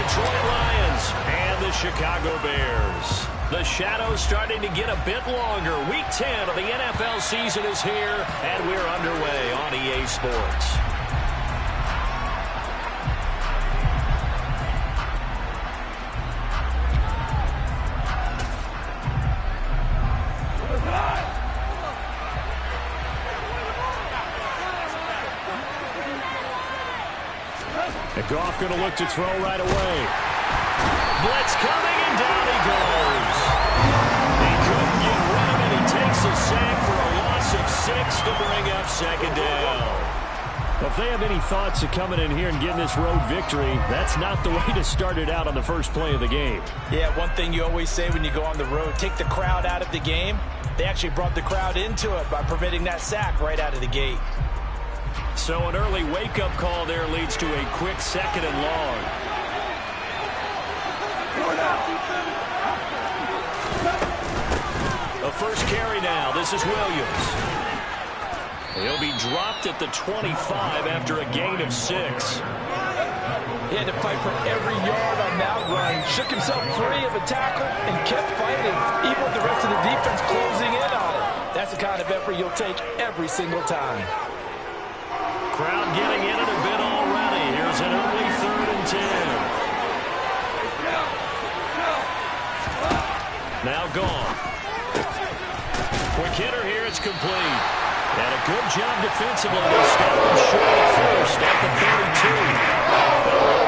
Detroit Lions and the Chicago Bears. The shadow's starting to get a bit longer. Week 10 of the NFL season is here, and we're underway on EA Sports. And Goff going to look to throw right away. Blitz coming, and down he goes. He couldn't get rid of it. He takes a sack for a loss of 6 to bring up second down. Well, if they have any thoughts of coming in here and getting this road victory, that's not the way to start it out on the first play of the game. Yeah, one thing you always say when you go on the road, take the crowd out of the game. They actually brought the crowd into it by permitting that sack right out of the gate. So an early wake-up call there leads to a quick second and long. A first carry now. This is Williams. He'll be dropped at the 25 after a gain of 6. He had to fight for every yard on that run. Shook himself free of a tackle and kept fighting, even with the rest of the defense closing in on it. That's the kind of effort you'll take every single time. Crowd getting in it a bit already. Here's an early 3rd and 10. Now gone. Quick hitter here. It's complete. And a good job defensively. They stop him short at first at the 32.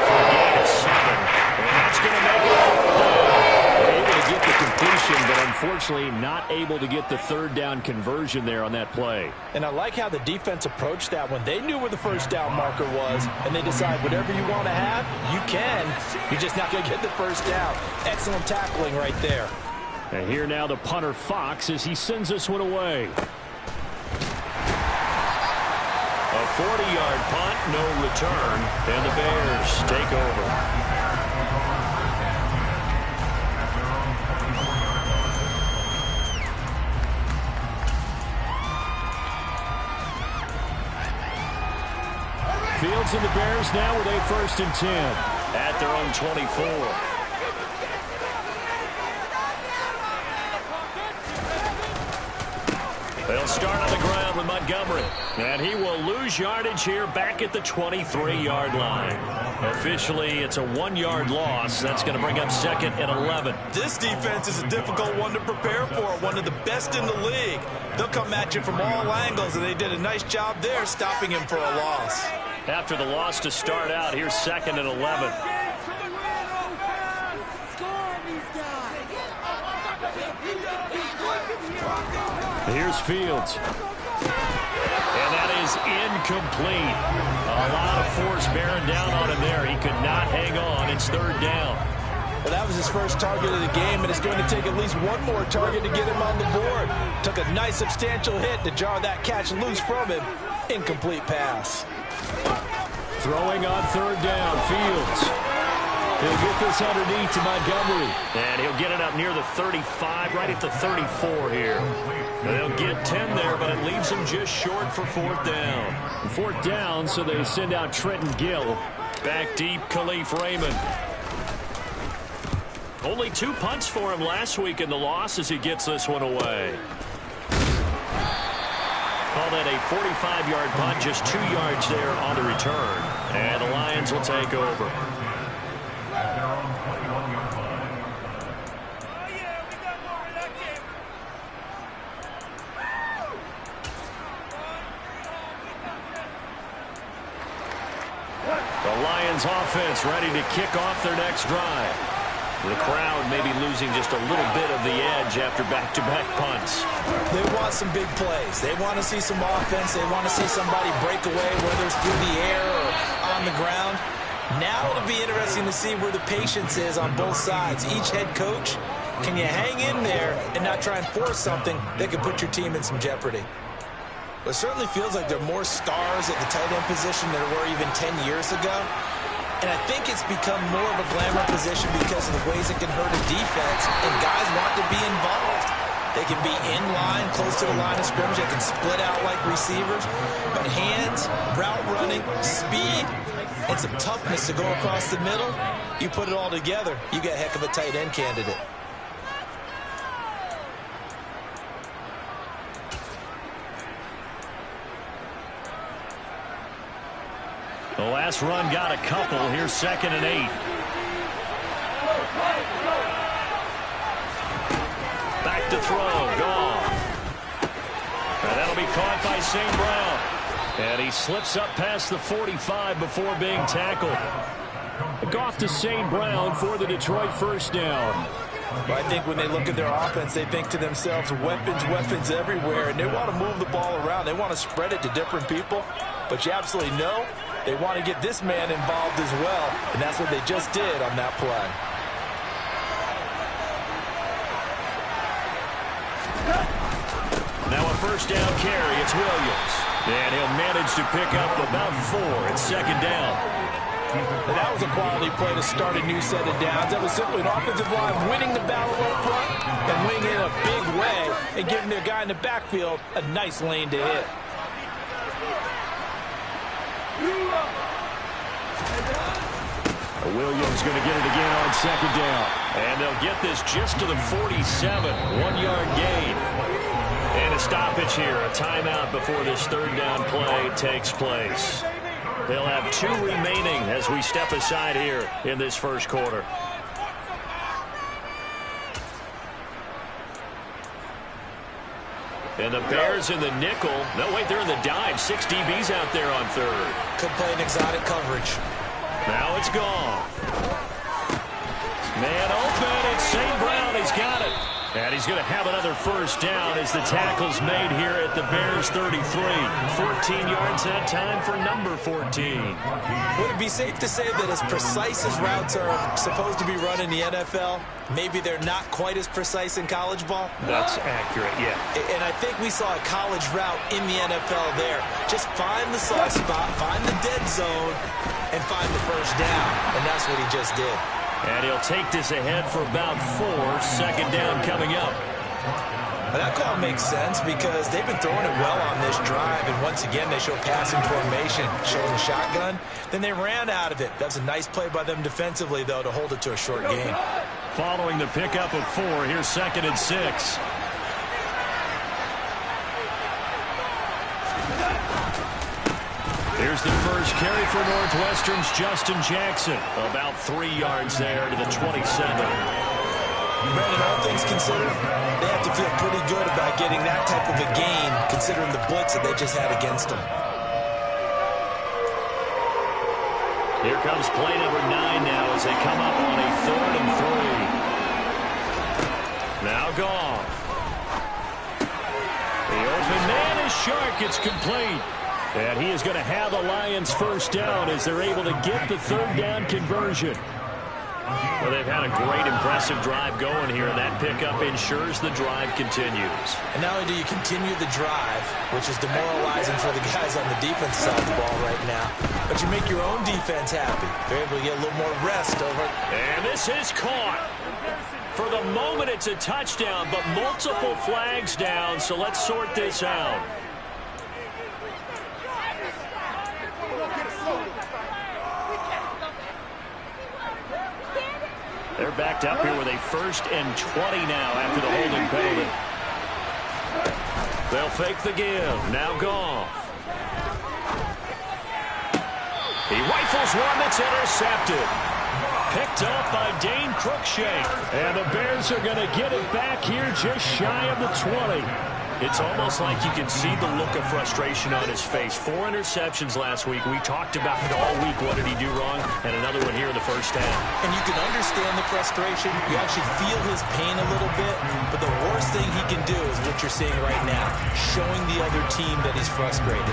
For a gain of 7. And that's going to make it 4th down. Able to get the completion, but unfortunately not able to get the 3rd down conversion there on that play. And I like how the defense approached that one. They knew where the first down marker was, and they decide whatever you want to have, you can. You're just not going to get the first down. Excellent tackling right there. And here now the punter Fox as he sends this one away. A 40-yard punt, no return, and the Bears take over. Fields and the Bears now with a 1st and 10. At their own 24. They'll start on the ground with Montgomery. And he will lose yardage here back at the 23-yard line. Officially, it's a 1-yard loss. That's going to bring up 2nd and 11. This defense is a difficult one to prepare for, one of the best in the league. They'll come at you from all angles, and they did a nice job there stopping him for a loss. After the loss to start out, here's 2nd and 11. Here's Fields. And that is incomplete. A lot of force bearing down on him there. He could not hang on. It's 3rd down. Well, that was his first target of the game, and it's going to take at least one more target to get him on the board. Took a nice substantial hit to jar that catch loose from him. Incomplete pass. Throwing on 3rd down, Fields. He'll get this underneath to Montgomery. And he'll get it up near the 35, right at the 34 here. They'll get 10 there, but it leaves them just short for 4th down. 4th down, so they send out Trenton Gill. Back deep, Khalif Raymond. Only 2 punts for him last week in the loss as he gets this one away. Call that a 45-yard punt, just 2 yards there on the return. And the Lions will take over. The Lions offense ready to kick off their next drive. The crowd may be losing just a little bit of the edge after back-to-back punts. They want some big plays. They want to see some offense. They want to see somebody break away, whether it's through the air or on the ground. Now it'll be interesting to see where the patience is on both sides. Each head coach, can you hang in there and not try and force something that could put your team in some jeopardy? It certainly feels like there are more stars at the tight end position than there were even 10 years ago. And I think it's become more of a glamour position because of the ways it can hurt a defense, and guys want to be involved. They can be in line, close to the line of scrimmage. They can split out like receivers. But hands, route running, speed, and some toughness to go across the middle, you put it all together, you got a heck of a tight end candidate. The last run got a couple. Here's 2nd and 8. Back to throw. Goff. And that'll be caught by St. Brown. And he slips up past the 45 before being tackled. Goff to St. Brown for the Detroit first down. Well, I think when they look at their offense, they think to themselves, weapons, weapons everywhere. And they want to move the ball around. They want to spread it to different people. But you absolutely know they want to get this man involved as well. And that's what they just did on that play. Now a first down carry. It's Williams. And he'll manage to pick up about 4 at 2nd down. And that was a quality play to start a new set of downs. That was simply an offensive line winning the battle up front and winning in a big way and giving their guy in the backfield a nice lane to hit. Williams going to get it again on 2nd down. And they'll get this just to the 47. 1-yard gain. And a stoppage here. A timeout before this 3rd down play takes place. They'll have 2 remaining as we step aside here in this first quarter. And the Bears in the nickel. No, wait, they're in the dime. 6 DBs out there on 3rd. Could play an exotic coverage. Now it's gone. Man open. It's St. Brown. He's got it. And he's going to have another first down as the tackle's made here at the Bears 33. 14 yards that time for number 14. Would it be safe to say that as precise as routes are supposed to be run in the NFL, maybe they're not quite as precise in college ball? That's accurate, yeah. And I think we saw a college route in the NFL there. Just find the soft spot, find the dead zone, and find the first down. And that's what he just did. And he'll take this ahead for about 4. 2nd down coming up. Well, that call makes sense because they've been throwing it well on this drive. And once again, they show passing formation, showing the shotgun. Then they ran out of it. That's a nice play by them defensively, though, to hold it to a short gain. Following the pickup of 4, here's 2nd and 6. Here's the first carry for Northwestern's Justin Jackson. About 3 yards there to the 27. Brandon, all things considered, they have to feel pretty good about getting that type of a gain, considering the blitz that they just had against them. Here comes play number 9 now as they come up on a 3rd and 3. Now Goff. The open man is Shark. It's complete. And he is going to have the Lions first down as they're able to get the 3rd down conversion. Well, they've had a great, impressive drive going here, and that pickup ensures the drive continues. And not only do you continue the drive, which is demoralizing for the guys on the defense side of the ball right now, but you make your own defense happy. They're able to get a little more rest over. And this is caught. For the moment, it's a touchdown, but multiple flags down, so let's sort this out. They're backed up here with a 1st and 20 now after the holding penalty. They'll fake the give. Now Goff. He rifles one that's intercepted. Picked up by Dane Cruikshank. And the Bears are going to get it back here just shy of the 20. It's almost like you can see the look of frustration on his face. 4 interceptions last week. We talked about it all week. What did he do wrong? And another one here in the first half. And you can understand the frustration. You actually feel his pain a little bit. But the worst thing he can do is what you're seeing right now, showing the other team that he's frustrated.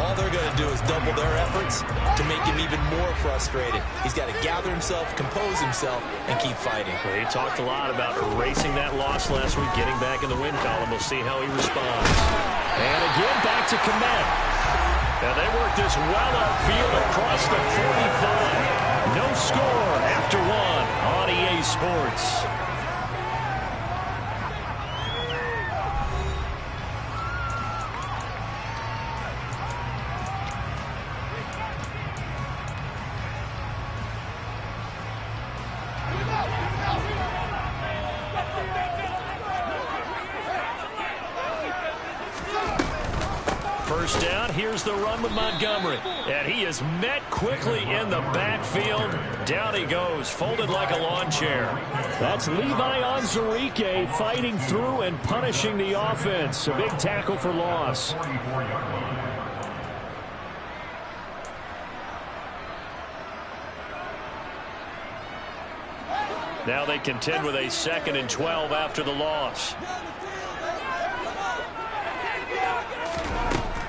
All they're going to do is double their efforts to make him even more frustrated. He's got to gather himself, compose himself, and keep fighting. Well, he talked a lot about erasing that loss last week, getting back in the win column. We'll see how he responds. And again, back to Komet. And they work this well upfield across the 45. No score after 1 on EA Sports. first down. Here's the run with Montgomery. And he is met quickly in the backfield. Down he goes, folded like a lawn chair. That's Levi Onwuzurike fighting through and punishing the offense. A big tackle for loss. Now they contend with a 2nd and 12 after the loss.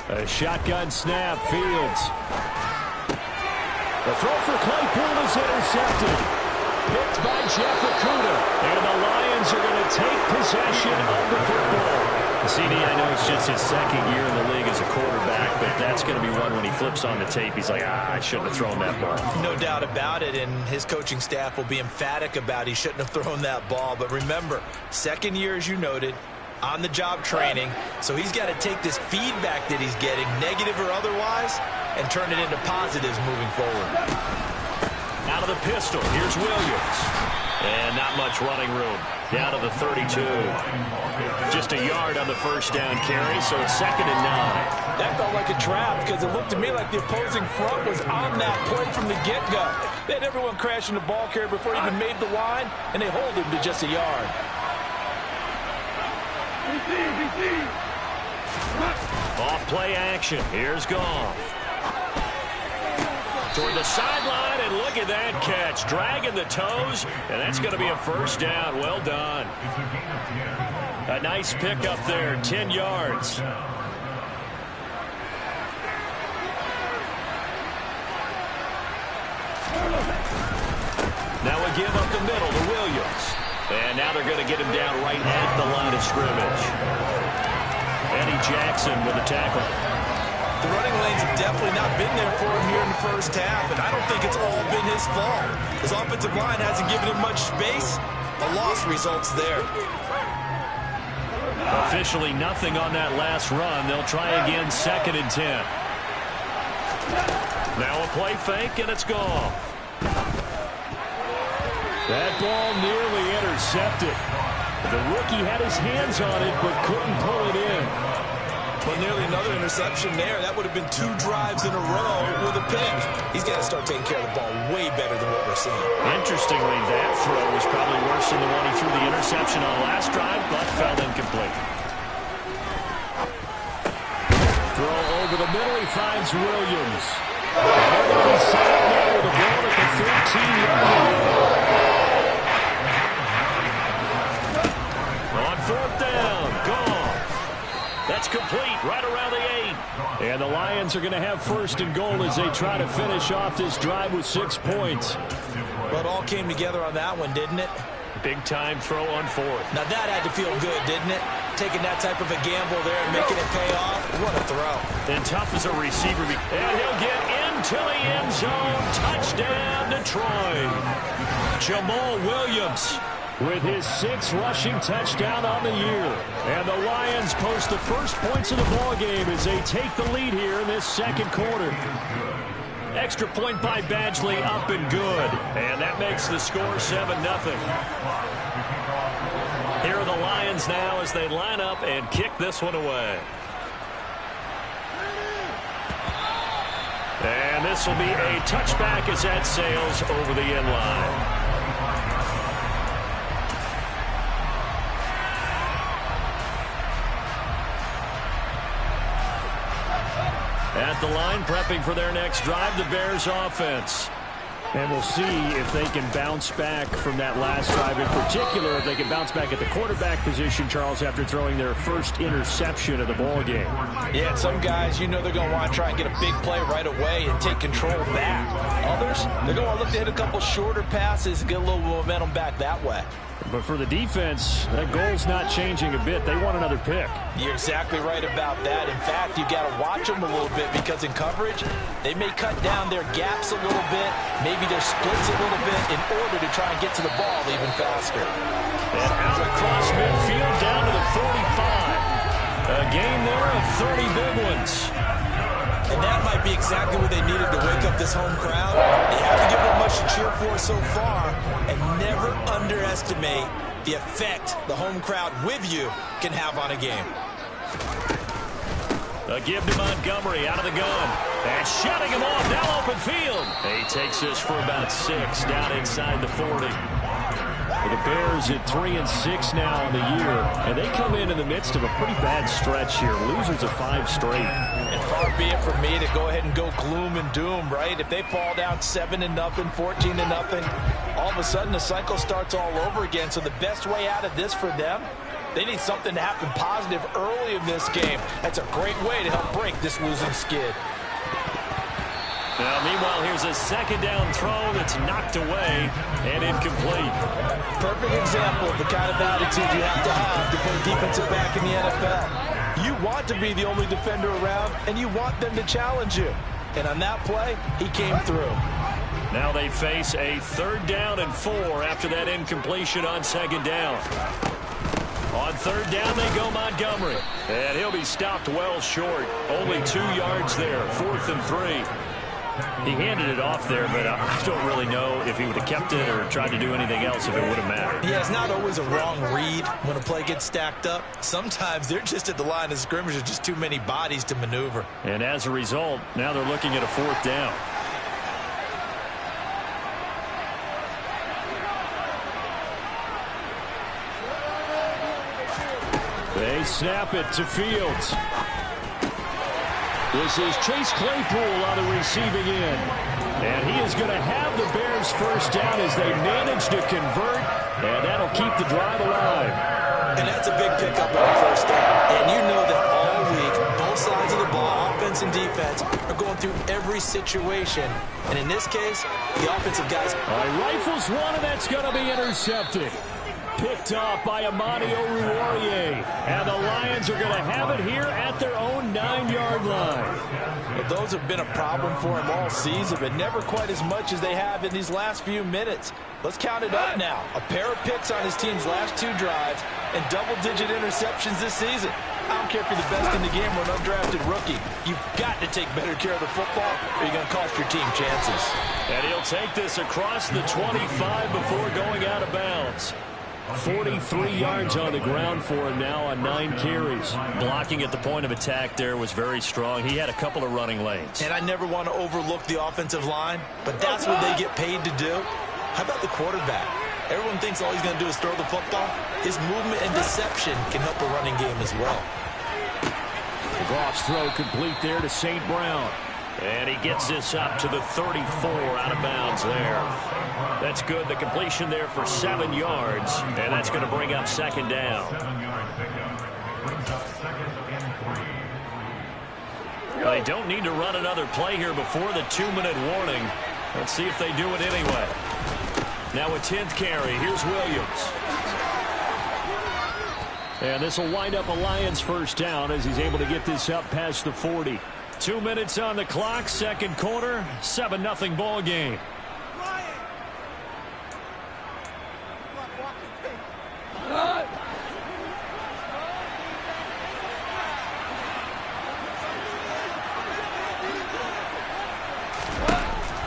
A shotgun snap, Fields. The throw for Claypool is intercepted. Picked by Jeff Okudah. And the Lions are going to take possession of the football. CD, I know it's just his 2nd year in the league as a quarterback, but that's going to be one when he flips on the tape. He's like, I shouldn't have thrown that ball. No doubt about it, and his coaching staff will be emphatic about he shouldn't have thrown that ball. But remember, 2nd year, as you noted, on-the-job training, so he's got to take this feedback that he's getting, negative or otherwise, and turn it into positives moving forward. Out of the pistol, here's Williams. And not much running room. Down to the 32. Just a yard on the first down carry, so it's 2nd and 9. That felt like a trap because it looked to me like the opposing front was on that play from the get-go. They had everyone crashing the ball carrier before he even made the line, and they hold him to just a yard. Off play action. Here's Goff. Toward the sideline, and look at that catch. Dragging the toes, and that's going to be a first down. Well done. A nice pick up there, 10 yards. Now a give up the middle to Williams. And now they're going to get him down right at the line of scrimmage. Eddie Jackson with a tackle. The running lanes have definitely not been there for him here in the first half, and I don't think it's all been his fault. His offensive line hasn't given him much space. A loss results there. Officially nothing on that last run. They'll try again, 2nd and 10. Now a play fake, and it's gone. That ball nearly intercepted. The rookie had his hands on it, but couldn't pull it in. But nearly another interception there. That would have been 2 drives in a row with a pick. He's got to start taking care of the ball way better than what we're seeing. Interestingly, that throw was probably worse than the one he threw the interception on last drive, but fell incomplete. Throw over the middle. He finds Williams. And they're going to be set up now with a ball at the 13-yard line. On 4th down, Goff. That's complete right around the 8. And the Lions are going to have 1st and goal as they try to finish off this drive with 6 points. Well, it all came together on that one, didn't it? Big time throw on 4th. Now that had to feel good, didn't it? Taking that type of a gamble there and making it pay off. What a throw. And tough as a receiver. And he'll get into the end zone. Touchdown, Detroit. Jamal Williams with his 6th rushing touchdown on the year. And the Lions post the first points of the ballgame as they take the lead here in this 2nd quarter. Extra point by Badgley, up and good. And that makes the score 7-0. Here are the Lions now as they line up and kick this one away. And this will be a touchback as that sails over the end line. At the line, prepping for their next drive, the Bears offense. And we'll see if they can bounce back from that last drive. In particular, if they can bounce back at the quarterback position, Charles, after throwing their first interception of the ballgame. Yeah, some guys, you know they're going to want to try and get a big play right away and take control back. Others, they're going to look to hit a couple shorter passes and get a little momentum back that way. But for the defense, that goal's not changing a bit. They want another pick. You're exactly right about that. In fact, you've got to watch them a little bit because in coverage, they may cut down their gaps a little bit, maybe their splits a little bit in order to try and get to the ball even faster. And out across midfield down to the 45. A game there of 30 big ones. And that might be exactly what they needed to wake up this home crowd. They haven't given them much to cheer for so far, and never underestimate the effect the home crowd with you can have on a game. A give to Montgomery out of the gun. And shutting him off down open field. He takes this for about 6 down inside the 40. The Bears at 3-6 now on the year, and they come in the midst of a pretty bad stretch here. Losers of 5 straight. And far be it from me to go ahead and go gloom and doom, right? If they fall down 7-0, 14-0, all of a sudden the cycle starts all over again. So the best way out of this for them, they need something to happen positive early in this game. That's a great way to help break this losing skid. Now, meanwhile, here's a second down throw that's knocked away and incomplete. Perfect example of the kind of attitude you have to play defensive back in the NFL. You want to be the only defender around, and you want them to challenge you. And on that play, he came through. Now they face a 3rd down and 4 after that incompletion on 2nd down. On 3rd down, they go Montgomery. And he'll be stopped well short. Only 2 yards there, 4th and 3. He handed it off there, but I don't really know if he would have kept it or tried to do anything else if it would have mattered. Yeah, it's not always a wrong read when a play gets stacked up. Sometimes they're just at the line of scrimmage. There's just too many bodies to maneuver. And as a result, now they're looking at a 4th down. They snap it to Fields. This is Chase Claypool on the receiving end. And he is going to have the Bears first down as they manage to convert. And that'll keep the drive alive. And that's a big pickup on first down. And you know that all week, both sides of the ball, offense and defense, are going through every situation. And in this case, the offensive guys. Rifles one, and that's going to be intercepted. Picked off by Amani Oruwariye. And the Lions are going to have it here at their own 9-yard line. Well, those have been a problem for him all season, but never quite as much as they have in these last few minutes. Let's count it up now. A pair of picks on his team's last 2 drives and double-digit interceptions this season. I don't care if you're the best in the game or an undrafted rookie. You've got to take better care of the football or you're going to cost your team chances. And he'll take this across the 25 before going out of bounds. 43 yards on the ground for him now on 9 carries. Blocking at the point of attack there was very strong. He had a couple of running lanes. And I never want to overlook the offensive line, but that's what they get paid to do. How about the quarterback? Everyone thinks all he's going to do is throw the football. His movement and deception can help a running game as well. Goff's throw complete there to St. Brown. And he gets this up to the 34 out of bounds there. That's good. The completion there for 7 yards. And that's going to bring up 2nd down. They don't need to run another play here before the 2-minute warning. Let's see if they do it anyway. Now a 10th carry. Here's Williams. And this will wind up a Lions first down as he's able to get this up past the 40. 2 minutes on the clock, 2nd quarter, 7-0 ball game.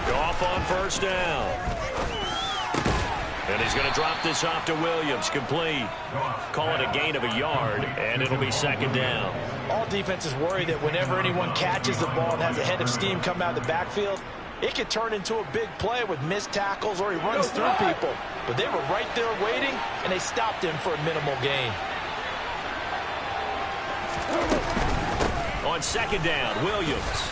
Goff on first down. And he's going to drop this off to Williams, complete. Call it a gain of a yard, and it'll be 2nd down. All defenses worry that whenever anyone catches the ball and has a head of steam come out of the backfield, it could turn into a big play with missed tackles or he runs through people. But they were right there waiting, and they stopped him for a minimal gain. On 2nd down, Williams.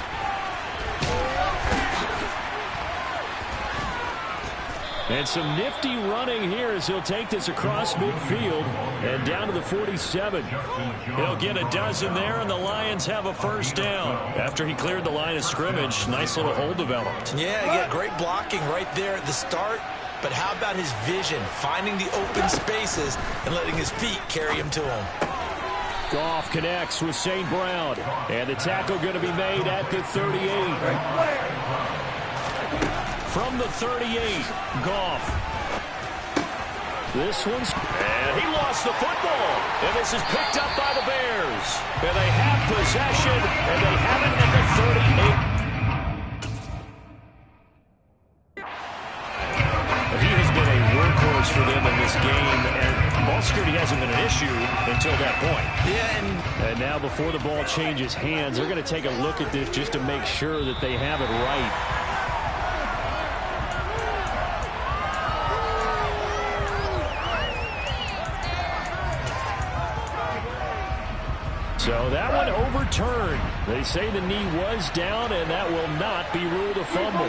And some nifty running here as he'll take this across midfield and down to the 47. He'll get a dozen there, and the Lions have a first down. After he cleared the line of scrimmage, nice little hole developed. Yeah, great blocking right there at the start. But how about his vision, finding the open spaces and letting his feet carry him to him. Goff connects with St. Brown. And the tackle going to be made at the 38. From the 38, Goff. This one's... And he lost the football. And this is picked up by the Bears. And they have possession, and they have it at the 38. He has been a workhorse for them in this game, and ball security hasn't been an issue until that point. Yeah, and now before the ball changes hands, they're going to take a look at this just to make sure that they have it right. So that one overturned. They say the knee was down, and that will not be ruled a fumble.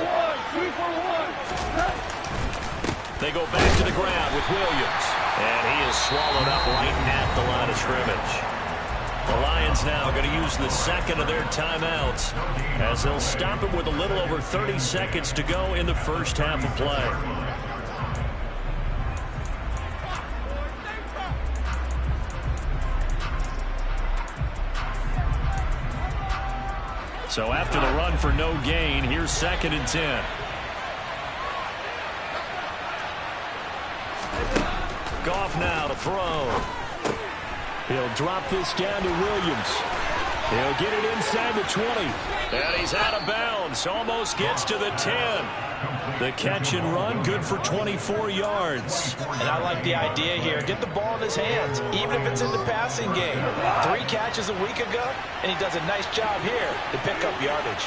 They go back to the ground with Williams. And he is swallowed up right at the line of scrimmage. The Lions now going to use the second of their timeouts as they'll stop it with a little over 30 seconds to go in the first half of play. So after the run for no gain, here's 2nd and 10. Goff now to throw. He'll drop this down to Williams. He'll get it inside the 20. And he's out of bounds. Almost gets to the 10. The catch and run, good for 24 yards. And I like the idea here. Get the ball in his hands, even if it's in the passing game. 3 catches a week ago, and he does a nice job here to pick up yardage.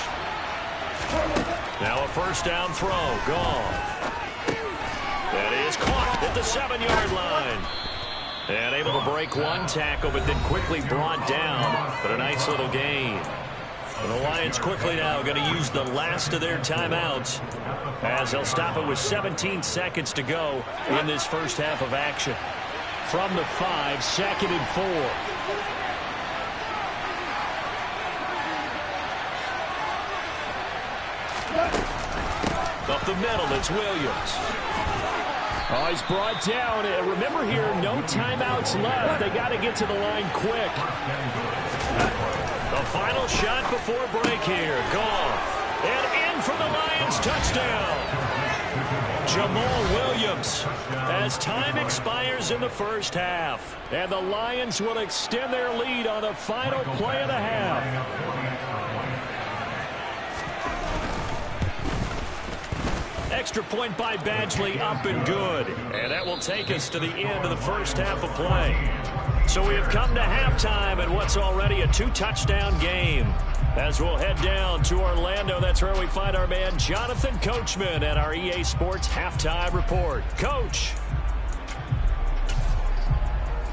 Now a first down throw. Gone. That is caught at the 7-yard line. And able to break one tackle, but then quickly brought down. But a nice little gain. And the Lions quickly now going to use the last of their timeouts as they'll stop it with 17 seconds to go in this first half of action. From the 5, 2nd and 4. Up the middle, it's Williams. Oh, he's brought down. Remember here, no timeouts left. They got to get to the line quick. The final shot before break here. Goff. And in for the Lions touchdown. Jamal Williams as time expires in the first half. And the Lions will extend their lead on the final play of the half. Extra point by Badgley, up and good. And that will take us to the end of the first half of play. So we have come to halftime in what's already a 2-touchdown game. As we'll head down to Orlando, that's where we find our man Jonathan Coachman at our EA Sports Halftime Report. Coach.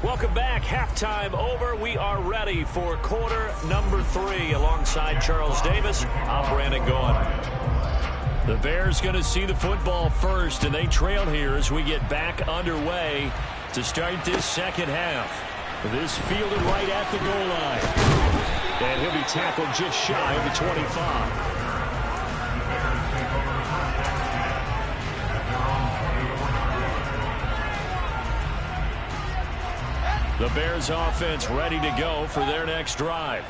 Welcome back. Halftime over. We are ready for quarter number 3 alongside Charles Davis. I'm Brandon Gaughan. The Bears going to see the football first, and they trail here as we get back underway to start this second half. This fielded right at the goal line. And he'll be tackled just shy of the 25. The Bears offense ready to go for their next drive.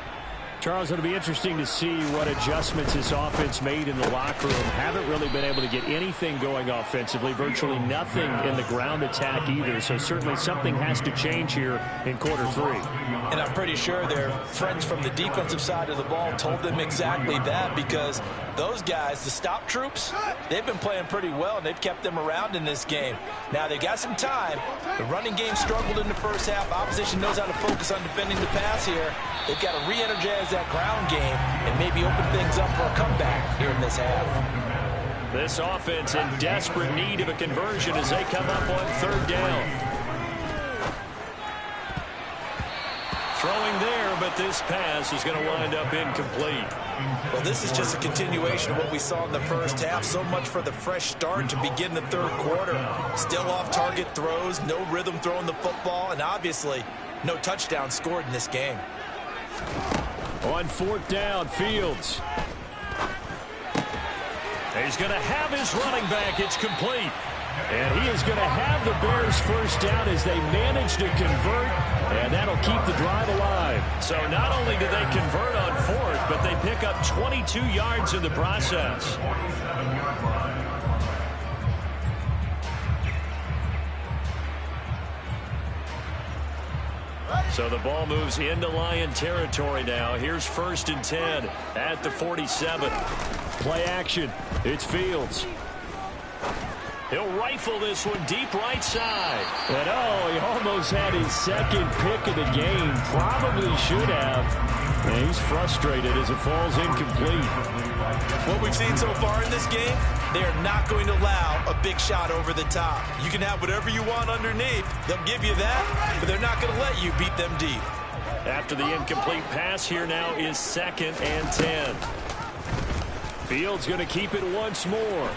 Charles, it'll be interesting to see what adjustments this offense made in the locker room. Haven't really been able to get anything going offensively, virtually nothing in the ground attack either. So certainly something has to change here in quarter 3. And I'm pretty sure their friends from the defensive side of the ball told them exactly that, because those guys, the stop troops, they've been playing pretty well, and they've kept them around in this game. Now, they got some time. The running game struggled in the first half. Opposition knows how to focus on defending the pass here. They've got to re-energize that ground game and maybe open things up for a comeback here in this half. This offense in desperate need of a conversion as they come up on 3rd down. Throwing there, but this pass is going to wind up incomplete. Well, this is just a continuation of what we saw in the first half. So much for the fresh start to begin the 3rd quarter. Still off-target throws, no rhythm throwing the football, and obviously no touchdown scored in this game. On 4th down, Fields. He's going to have his running back. It's complete. And he is going to have the Bears first down as they manage to convert, and that'll keep the drive alive. So not only did they convert on 4th, but they pick up 22 yards in the process. So the ball moves into Lion territory now. Here's 1st and 10 at the 47. Play action. It's Fields. He'll rifle this one deep right side. And oh, he almost had his second pick of the game. Probably should have. And he's frustrated as it falls incomplete. What we've seen so far in this game, they are not going to allow a big shot over the top. You can have whatever you want underneath. They'll give you that, but they're not going to let you beat them deep. After the incomplete pass, here now is 2nd and 10. Fields going to keep it once more.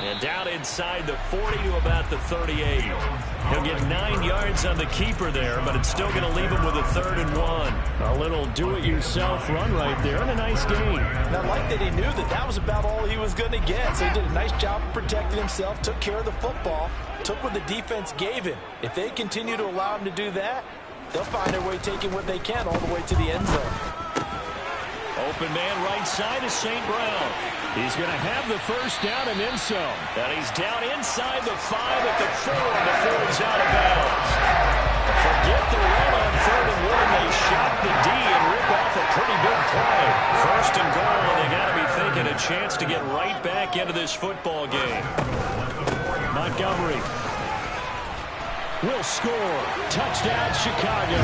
And down inside the 40 to about the 38. He'll get 9 yards on the keeper there, but it's still going to leave him with a 3rd and 1. A little do-it-yourself run right there and a nice gain. And I like that he knew that that was about all he was going to get. So he did a nice job of protecting himself, took care of the football, took what the defense gave him. If they continue to allow him to do that, they'll find their way taking what they can all the way to the end zone. Open man right side is St. Brown. He's going to have the first down and then some. And he's down inside the 5 at the 4 before he's out of bounds. Forget the run on 3rd and 1. They shot the D and rip off a pretty big play. 1st and goal, and they got to be thinking a chance to get right back into this football game. Montgomery will score. Touchdown, Chicago.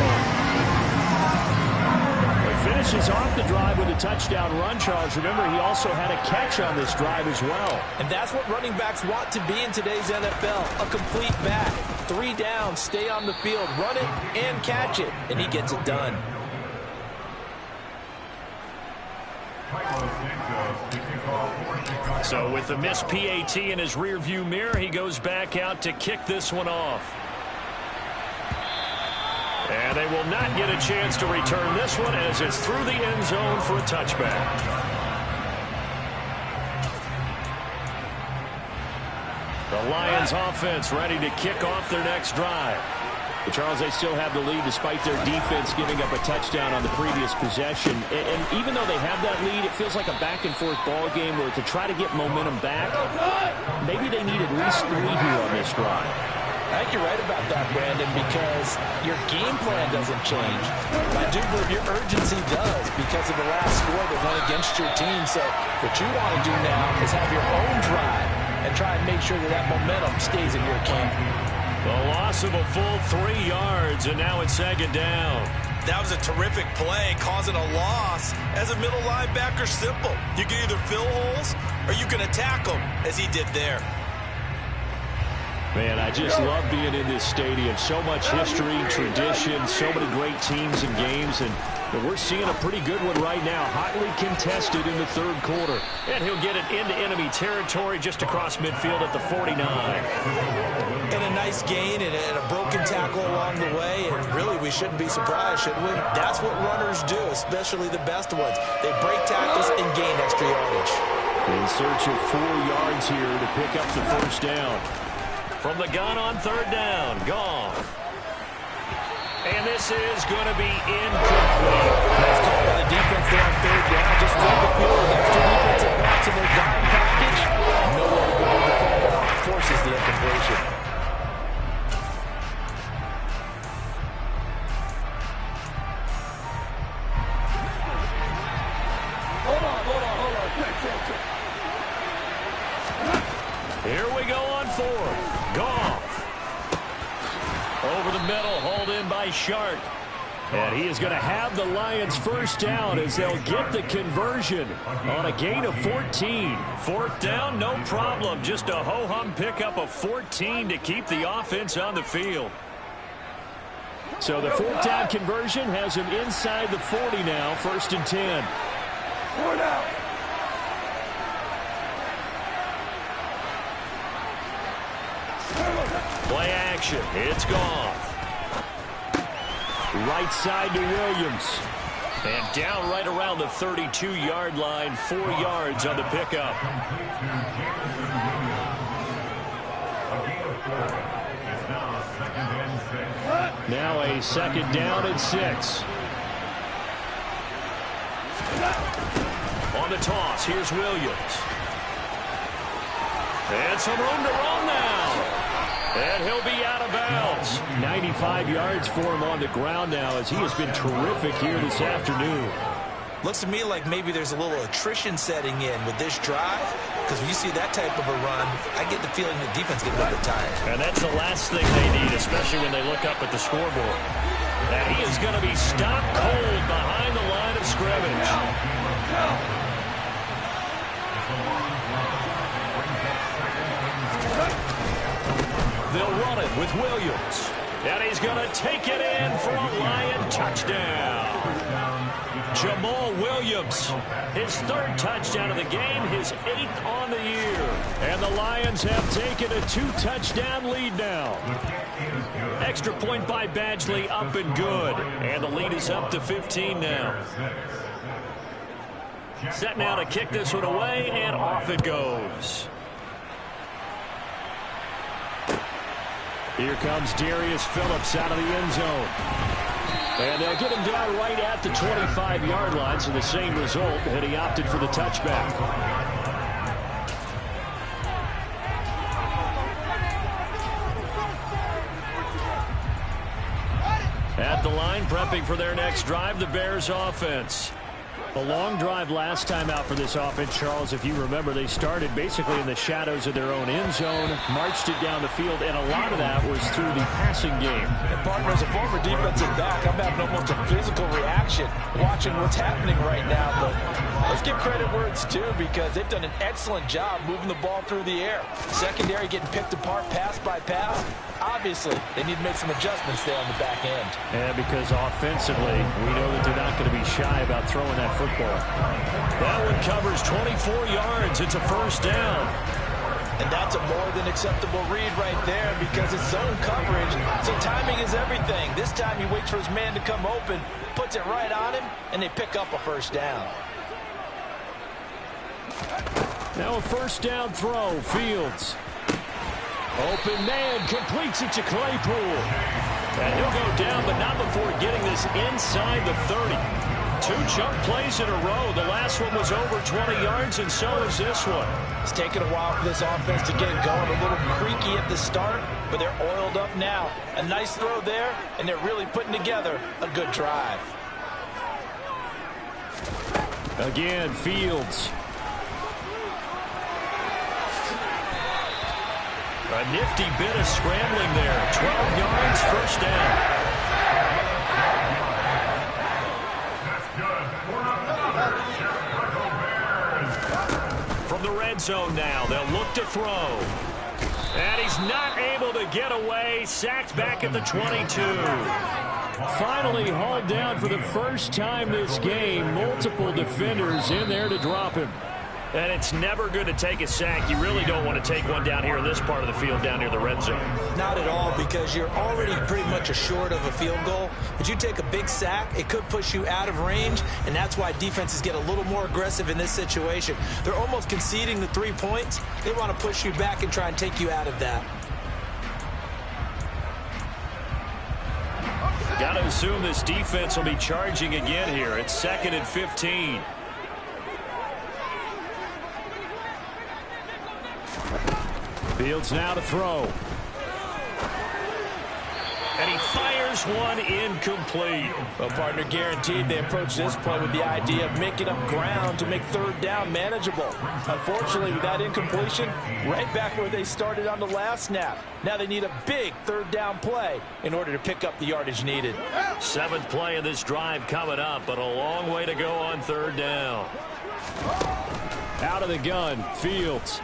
Finishes off the drive with a touchdown run, Charles. Remember, he also had a catch on this drive as well. And that's what running backs want to be in today's NFL, a complete back. 3 downs, stay on the field, run it and catch it, and he gets it done. So with the missed PAT in his rearview mirror, he goes back out to kick this one off. And they will not get a chance to return this one as it's through the end zone for a touchback. The Lions offense ready to kick off their next drive. But Charles, they still have the lead despite their defense giving up a touchdown on the previous possession. And even though they have that lead, it feels like a back-and-forth ball game where to try to get momentum back, maybe they need at least 3 here on this drive. I think you're right about that, Brandon, because your game plan doesn't change. I do believe your urgency does because of the last score that went against your team. So what you want to do now is have your own drive and try and make sure that that momentum stays in your camp. The loss of a full 3 yards, and now it's 2nd down. That was a terrific play, causing a loss. As a middle linebacker, simple. You can either fill holes or you can attack them, as he did there. Man, I just love being in this stadium. So much history, tradition, so many great teams and games, and we're seeing a pretty good one right now. Hotly contested in the 3rd quarter. And he'll get it into enemy territory just across midfield at the 49. And a nice gain and a broken tackle along the way, and really we shouldn't be surprised, should we? That's what runners do, especially the best ones. They break tackles and gain extra yardage. In search of 4 yards here to pick up the first down. From the gun on 3rd down, Goff. And this is going to be incomplete. Nice call by the defense there on 3rd down. Just flip the field with extra defensive backs in their dime package. Nowhere to go with the ball. Forces the incompletion. Hold on. Here we go on 4th. Goff. Over the middle, hauled in by Shark. And he is going to have the Lions first down as they'll get the conversion on a gain of 14. 4th down, no problem. Just a ho-hum pickup of 14 to keep the offense on the field. So the 4th down conversion has him inside the 40 now, 1st and 10. 4 down. Play action. It's Goff. Right side to Williams. And down right around the 32-yard line, 4 yards on the pickup. Now a 2nd down and 6. On the toss, here's Williams. And some room to run now. And he'll be out of bounds. 95 yards for him on the ground now as he has been terrific here this afternoon. Looks to me like maybe there's a little attrition setting in with this drive. because when you see that type of a run, I get the feeling the defense getting a little bit tired. And that's the last thing they need, especially when they look up at the scoreboard. And he is going to be stopped cold behind the line of scrimmage. They'll run it with Williams. And he's going to take it in for a Lion touchdown. Jamal Williams, his third touchdown of the game, his 8th on the year. And the Lions have taken a 2-touchdown lead now. Extra point by Badgley, up and good. And the lead is up to 15 now. Set now to kick this one away, and off it goes. Here comes Darius Phillips out of the end zone. And they'll get him down right at the 25-yard line, so the same result, and he opted for the touchback. At the line, prepping for their next drive, the Bears offense. A long drive last time out for this offense, Charles. If you remember, they started basically in the shadows of their own end zone, marched it down the field, and a lot of that was through the passing game. And partner, as a former defensive back, I'm having almost a physical reaction watching what's happening right now. But let's give credit where it's due, because they've done an excellent job moving the ball through the air. Secondary getting picked apart pass by pass. Obviously, they need to make some adjustments there on the back end. And because offensively, we know that they're not going to be shy about throwing that football. That one covers 24 yards. It's a first down. And that's a more than acceptable read right there, because it's zone coverage, so timing is everything. This time he waits for his man to come open, puts it right on him, and they pick up a first down. Now a first down throw. Fields. Open man, completes it to Claypool. And he'll go down, but not before getting this inside the 30. 2 jump plays in a row. The last one was over 20 yards, and so is this one. It's taken a while for this offense to get going. A little creaky at the start, but they're oiled up now. A nice throw there, and they're really putting together a good drive. Again, Fields. A nifty bit of scrambling there. 12 yards, first down. From the red zone now, they'll look to throw. And he's not able to get away. Sacked back at the 22. Finally hauled down for the first time this game. Multiple defenders in there to drop him. And it's never good to take a sack. You really don't want to take one down here in this part of the field, down near the red zone. Not at all, because you're already pretty much assured of a field goal. But you take a big sack, it could push you out of range, and that's why defenses get a little more aggressive in this situation. They're almost conceding the 3 points. They want to push you back and try and take you out of that. Got to assume this defense will be charging again here. It's 2nd and 15. Fields now to throw. And he fires one incomplete. Well, partner, guaranteed they approach this play with the idea of making up ground to make third down manageable. Unfortunately, with that incompletion, right back where they started on the last snap. Now they need a big third down play in order to pick up the yardage needed. 7th play of this drive coming up, but a long way to go on third down. Out of the gun, Fields.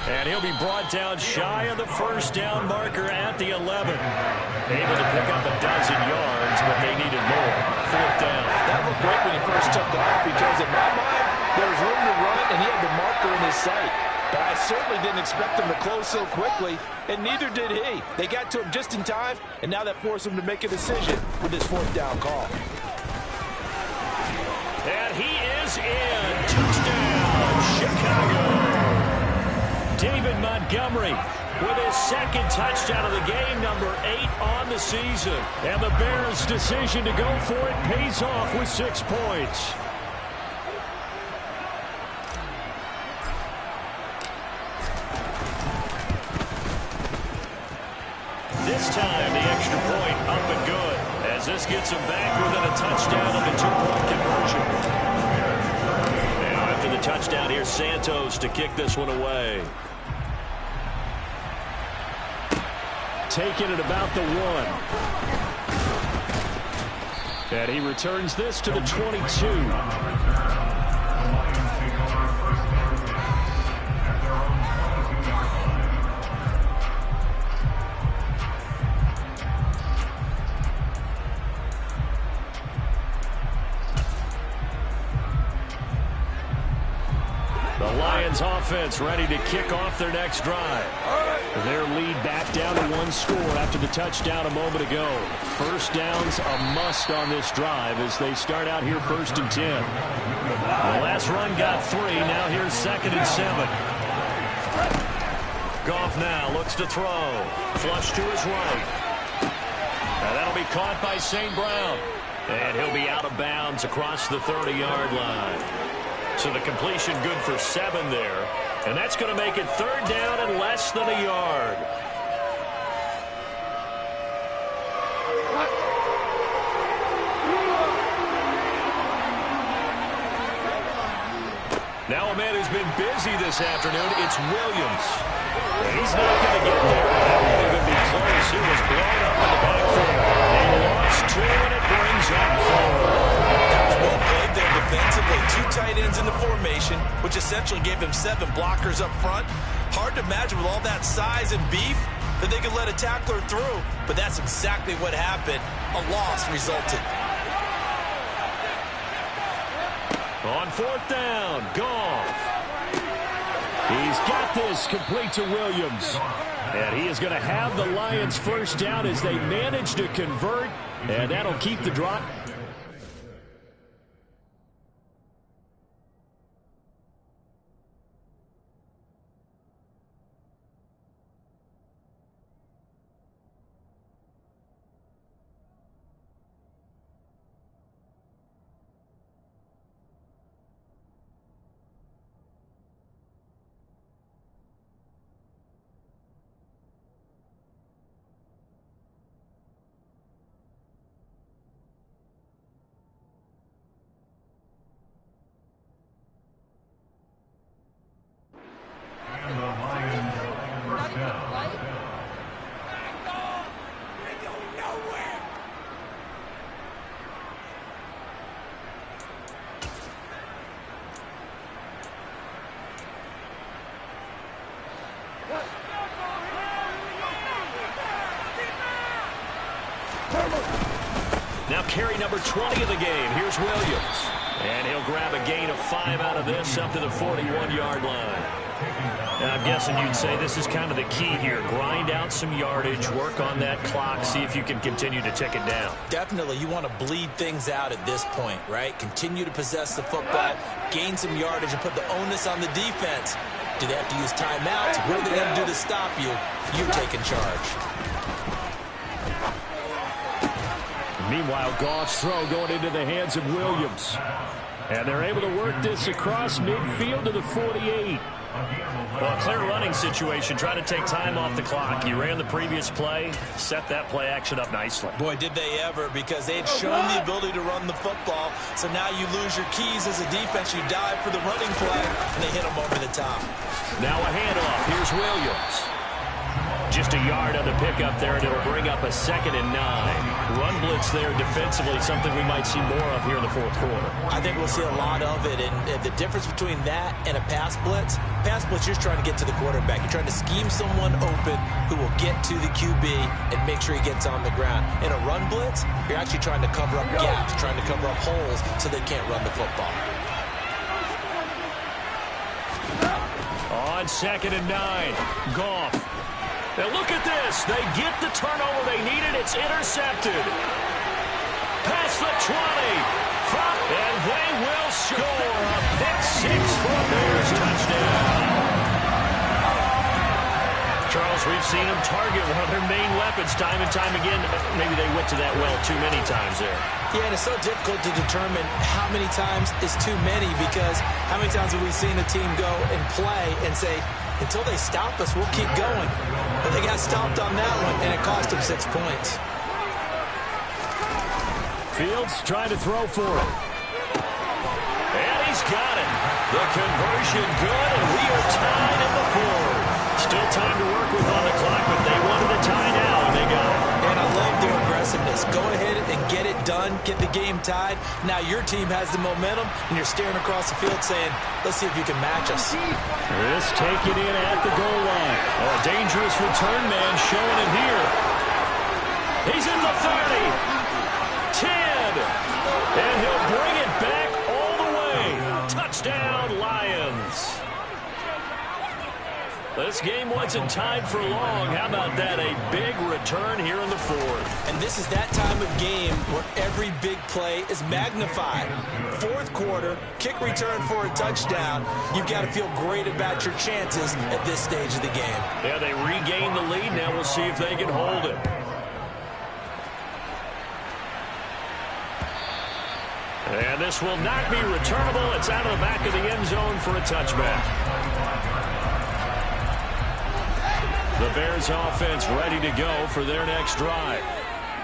And he'll be brought down shy of the first down marker at the 11. Able to pick up a dozen yards, but they needed more. 4th down. That looked great when he first took off, because in my mind, there was room to run, and he had the marker in his sight. But I certainly didn't expect him to close so quickly, and neither did he. They got to him just in time, and now that forced him to make a decision with his 4th down call. And he is in. Touchdown, Chicago. David Montgomery with his 2nd touchdown of the game, number 8 on the season. And the Bears' decision to go for it pays off with 6 points. This time, the extra point up and good, as as this gets him back within a touchdown of a two-point conversion. Now after the touchdown, here's Santos to kick this one away. Taking it about the 1. And he returns this to the 22. The Lions offense ready to kick off their next drive. Their lead back down to 1 score after the touchdown a moment ago. First down's a must on this drive as they start out here 1st and 10. The last run got 3. Now here's 2nd and 7. Goff now looks to throw. Flush to his right. Now that'll be caught by St. Brown. And he'll be out of bounds across the 30-yard line. So the completion good for 7 there. And that's going to make it 3rd down and less than a yard. Now a man who's been busy this afternoon, it's Williams. And he's not going to get there. That won't even be close. He was blown up in the backfield. They lost 2, and it brings up 4. Well played there defensively. 2 tight ends in the formation, which essentially gave them 7 blockers up front. Hard to imagine with all that size and beef that they could let a tackler through, but that's exactly what happened. A loss resulted. On 4th down, Goff. He's got this complete to Williams. And he is going to have the Lions first down as they manage to convert, and that'll keep the drive. Now carry number 20 of the game. Here's Williams. And he'll grab a gain of 5 out of this up to the 41-yard line. And I'm guessing you'd say this is kind of the key here. Grind out some yardage, work on that clock, see if you can continue to tick it down. Definitely, you want to bleed things out at this point, right? Continue to possess the football, gain some yardage, and put the onus on the defense. Do they have to use timeouts? What are they going to do to stop you? You're taking charge. Meanwhile, Goff's throw going into the hands of Williams. And they're able to work this across midfield to the 48. Well, a clear running situation. Try to take time off the clock. You ran the previous play, set that play action up nicely. Boy, did they ever, because they had shown the ability to run the football. So now you lose your keys as a defense. You dive for the running play, and they hit them over the top. Now a handoff. Here's Williams. Just a yard on the pickup there, and it'll bring up a 2nd and 9. Run blitz there defensively, something we might see more of here in the 4th quarter. I think we'll see a lot of it, and the difference between that and a pass blitz, you're just trying to get to the quarterback. You're trying to scheme someone open who will get to the QB and make sure he gets on the ground. In a run blitz, you're actually trying to cover up gaps, trying to cover up holes so they can't run the football. On 2nd and 9, Goff. Now look at this. They get the turnover they needed. It's intercepted. Past the 20. And they will score a pick 6 for a Bears touchdown. Charles, we've seen them target one of their main weapons time and time again. Maybe they went to that well too many times there. Yeah, and it's so difficult to determine how many times is too many, because how many times have we seen a team go and play and say, until they stop us, we'll keep going. But they got stopped on that one, and it cost them 6 points. Fields trying to throw for it. And he's got it. The conversion good, and we are tied in the fourth. Still time to work with on the clock, but they wanted the tie now, and they got it. And I love their aggressiveness. Go ahead and get it done, get the game tied. Now your team has the momentum, and you're staring across the field saying, let's see if you can match us. This taken in at the goal line. Oh, a dangerous return man showing it here. He's in the 30. 10. And he'll bring it back all the way. Touchdown, Lions. This game wasn't tied for long. How about that? A big return here in the fourth. And this is that time of game where every big play is magnified. Fourth quarter, kick return for a touchdown. You've got to feel great about your chances at this stage of the game. Yeah, they regain the lead. Now we'll see if they can hold it. And this will not be returnable. It's out of the back of the end zone for a touchback. The Bears offense ready to go for their next drive.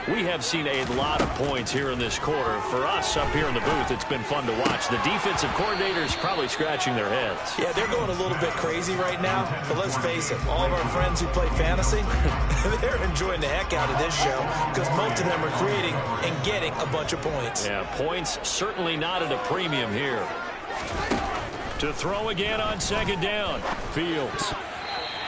We have seen a lot of points here in this quarter. For us up here in the booth, it's been fun to watch. The defensive coordinators probably scratching their heads. Yeah, they're going a little bit crazy right now. But let's face it, all of our friends who play fantasy, they're enjoying the heck out of this show because most of them are creating and getting a bunch of points. Yeah, points certainly not at a premium here. To throw again on second down. Fields.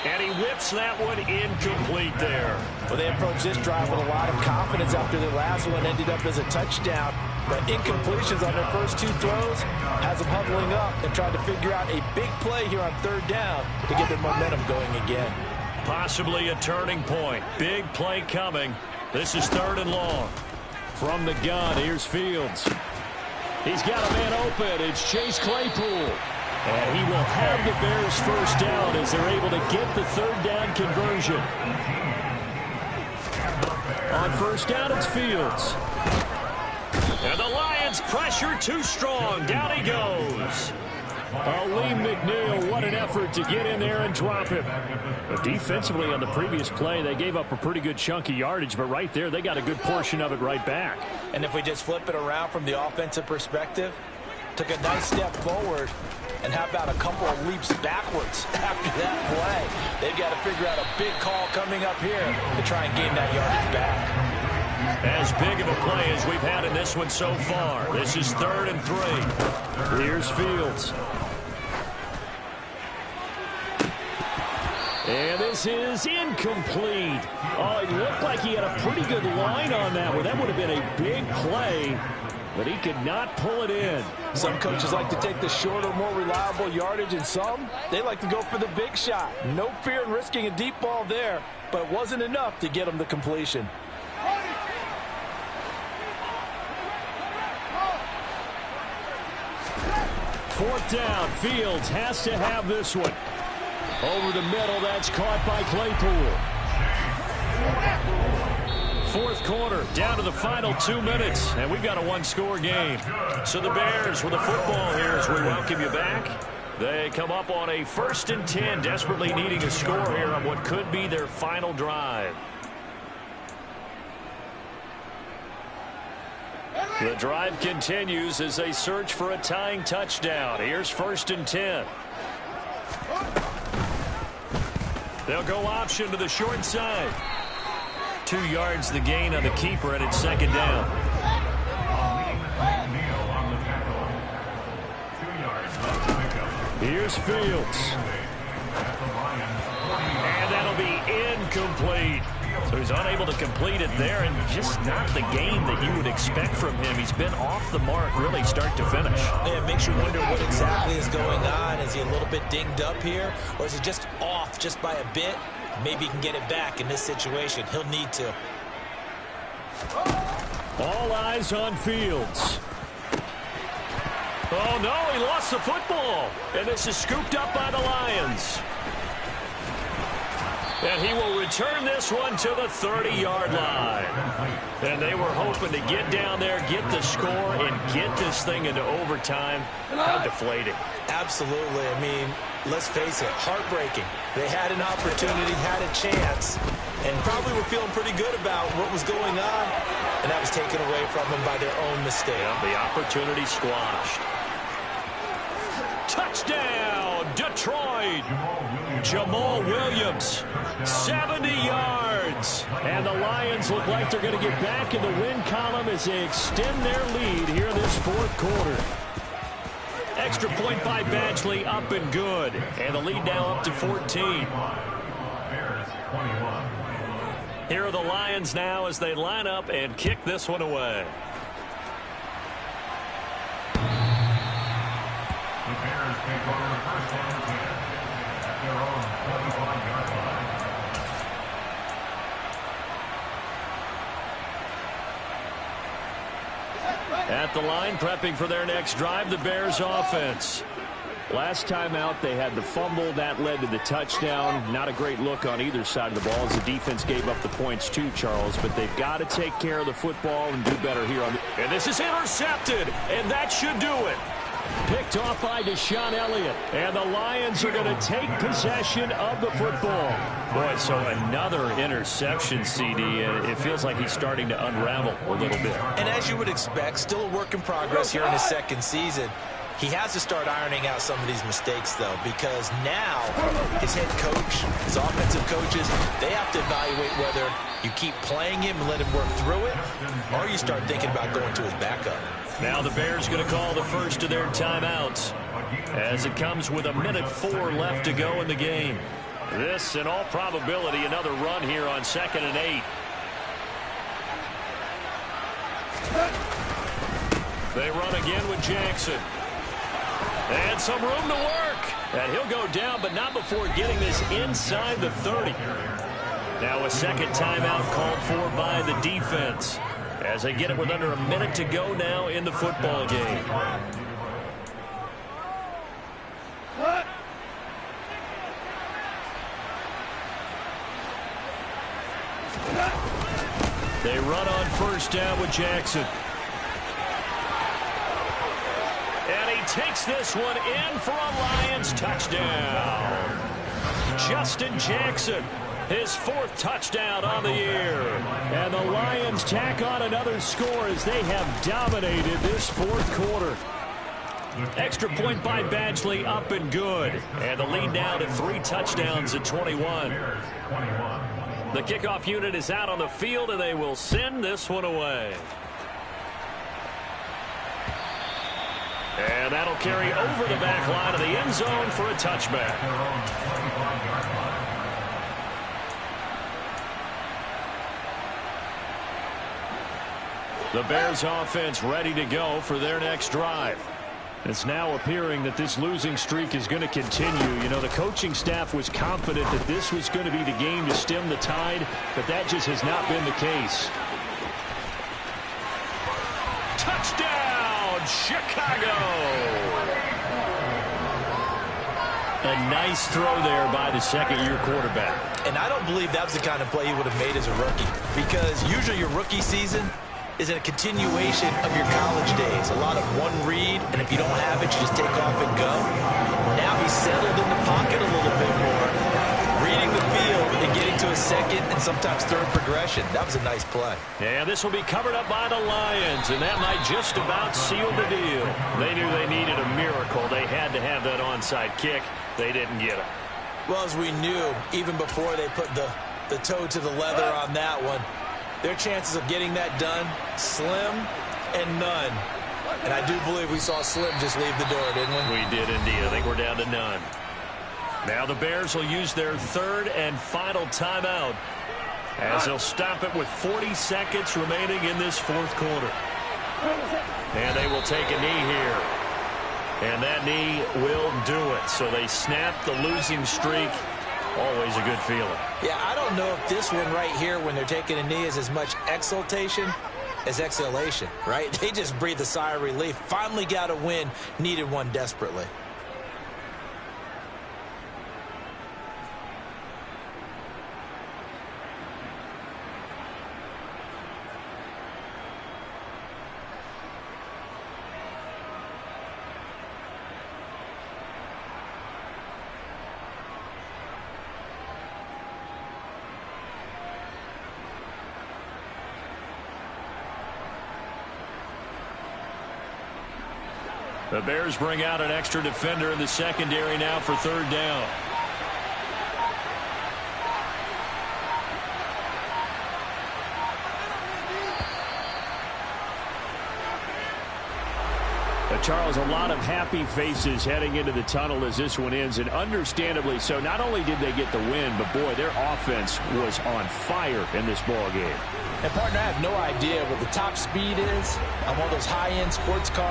And he whips that one incomplete there. Well, they approached this drive with a lot of confidence after their last one ended up as a touchdown. But incompletions on their first two throws has them huddling up and trying to figure out a big play here on third down to get their momentum going again. Possibly a turning point. Big play coming. This is third and long. From the gun, here's Fields. He's got a man open. It's Chase Claypool. And he will have the Bears first down as they're able to get the third down conversion. On first down, it's Fields. And the Lions pressure too strong. Down he goes. Lee McNeil, what an effort to get in there and drop him. But defensively on the previous play, they gave up a pretty good chunk of yardage, but right there, they got a good portion of it right back. And if we just flip it around from the offensive perspective, took a nice step forward, and how about a couple of leaps backwards after that play? They've got to figure out a big call coming up here to try and gain that yardage back. As big of a play as we've had in this one so far. This is 3rd and 3. Here's Fields. And this is incomplete. Oh, it looked like he had a pretty good line on that one. That would have been a big play, but he could not pull it in. Some coaches like to take the shorter, more reliable yardage, and some, they like to go for the big shot. No fear in risking a deep ball there, but it wasn't enough to get him the completion. Fourth down, Fields has to have this one. Over the middle, that's caught by Claypool. Fourth quarter, down to the final 2 minutes, and we've got a one-score game. So the Bears with the football here as we welcome you back. They come up on a 1st and 10, desperately needing a score here on what could be their final drive. The drive continues as they search for a tying touchdown. Here's 1st and 10. They'll go option to the short side. 2 yards the gain on the keeper, and it's 2nd down. Here's Fields. And that'll be incomplete. So he's unable to complete it there, and just not the game that you would expect from him. He's been off the mark really start to finish. Yeah, it makes you wonder what exactly is going on. Is he a little bit dinged up here, or is he just off just by a bit? Maybe he can get it back in this situation. He'll need to. All eyes on Fields. Oh, no, he lost the football. And this is scooped up by the Lions. And he will return this one to the 30-yard line. And they were hoping to get down there, get the score, and get this thing into overtime. How deflating. Absolutely. I mean, let's face it, heartbreaking. They had an opportunity, had a chance, and probably were feeling pretty good about what was going on. and that was taken away from them by their own mistake. Yeah, the opportunity squashed. Touchdown, Detroit! Jamal Williams, 70 yards. And the Lions look like they're going to get back in the win column as they extend their lead here in this fourth quarter. Extra point by Badgley, up and good. And the lead now up to 14. Here are the Lions now as they line up and kick this one away. The Bears take over the first and 10 at their own 25-yard line. At the line, prepping for their next drive, the Bears offense. Last time out, they had the fumble. That led to the touchdown. Not a great look on either side of the ball as the defense gave up the points too, Charles. But they've got to take care of the football and do better here. And this is intercepted, and that should do it. Picked off by Deshaun Elliott. And the Lions are going to take possession of the football. Boy, so another interception, CD. It feels like he's starting to unravel a little bit. And as you would expect, still a work in progress here in his second season. He has to start ironing out some of these mistakes, though, because now his head coach, his offensive coaches, they have to evaluate whether you keep playing him and let him work through it, or you start thinking about going to his backup. Now the Bears going to call the first of their timeouts as it comes with 1:04 left to go in the game. This, in all probability, another run here on 2nd and 8. They run again with Jackson. And some room to work. And he'll go down, but not before getting this inside the 30. Now a second timeout called for by the defense as they get it with under a minute to go now in the football game. They run on first down with Jackson. And he takes this one in for a Lions touchdown. Justin Jackson, his fourth touchdown on the year. And the Lions tack on another score as they have dominated this fourth quarter. Extra point by Badgley, up and good. And the lead now to 3 touchdowns at 21. The kickoff unit is out on the field, and they will send this one away. And that'll carry over the back line of the end zone for a touchback. The Bears offense ready to go for their next drive. It's now appearing that this losing streak is going to continue. You know, the coaching staff was confident that this was going to be the game to stem the tide, but that just has not been the case. Touchdown, Chicago! A nice throw there by the second-year quarterback. And I don't believe that was the kind of play he would have made as a rookie, because usually your rookie season is a continuation of your college days. A lot of one read, and if you don't have it, you just take off and go. Now he's settled in the pocket a little bit more, reading the field and getting to a second and sometimes third progression. That was a nice play. And this will be covered up by the Lions, and that might just about seal the deal. They knew they needed a miracle. They had to have that onside kick. They didn't get it. Well, as we knew, even before they put the toe to the leather on that one, their chances of getting that done, slim and none. And I do believe we saw Slim just leave the door, didn't we? We did indeed. I think we're down to none. Now the Bears will use their third and final timeout as they'll stop it with 40 seconds remaining in this fourth quarter. And they will take a knee here. And that knee will do it. So they snap the losing streak. Always a good feeling. Yeah, I don't know if this one right here, when they're taking a knee, is as much exultation as exhalation, right? They just breathe a sigh of relief. Finally got a win, needed one desperately. The Bears bring out an extra defender in the secondary now for third down. Charles, a lot of happy faces heading into the tunnel as this one ends, and understandably so. Not only did they get the win, but, boy, their offense was on fire in this ball game. And, partner, I have no idea what the top speed is on one of those high-end sports cars.